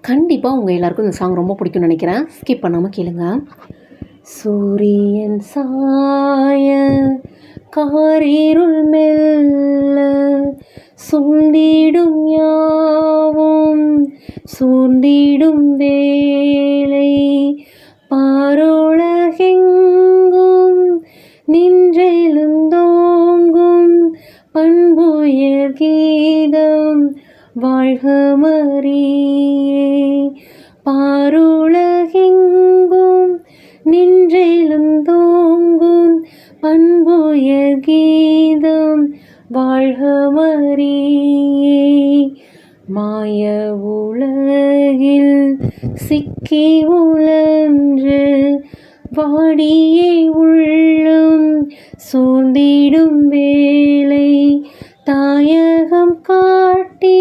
கண்டிப்பா உங்க எல்லாருக்கும் இந்த சாங் ரொம்ப பிடிக்கும்னு நெனைக்கிறேன். ஸ்கிப் பண்ணாம கேளுங்க. சூரியன் சாய காரிருள் மெல்ல சூழ்ந்திடும் யாவும் சூழ்ந்திடும் வேளை பாருலகெங்கும் நின்றெழுந்தோங்கும் பண்புயர் கீதம் வாழ்க மரியே. பாருலகெங்கும் நின்றெழுந்தோங்கும் பண்புயர் கீதம் வாழ்க மரியே. மாய உலகில் சிக்கி உழன்று வாடியே உள்ளம் சூழ்ந்திடும் வேளை தாயகம் காட்டி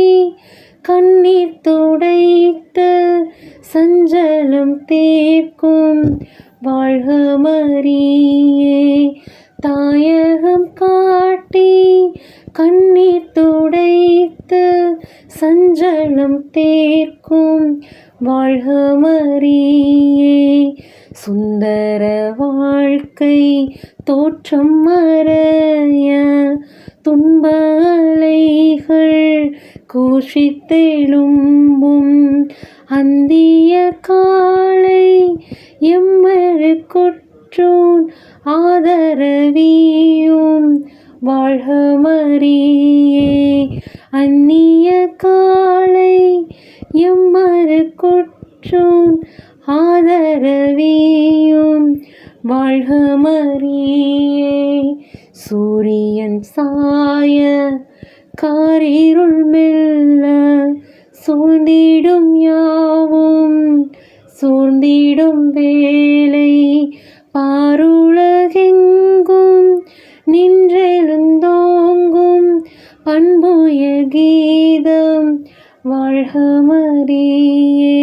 கண்ணீர் துடைத்த சஞ்சலம் தீர்க்கும் வாழ்க மரியே. தாயகம் காட்டி கண்ணீர் துடைத்த சஞ்சலம் தீர்க்கும் வாழ்க மரியே. சுந்தர வாழ்க்கை தோற்றம் மறைய துன்ப அலைகள் கூஷித்தெழும்பும் அந்திய காலை எம்மரு கொற்றோன் ஆதரவியும் வாழ்க மரியே. அந்நிய காலை எம்மரு கொற்றோன் ஆதரவியும் வாழ்க மரியே. சூரியன் சாய காரிருள் மெல்ல சூழ்ந்திடும் யாவும் சூழ்ந்திடும் வேளை பாருலகெங்கும் நின்றெழுந்தோங்கும் பண்புயர் கீதம் வாழ்க மரியே.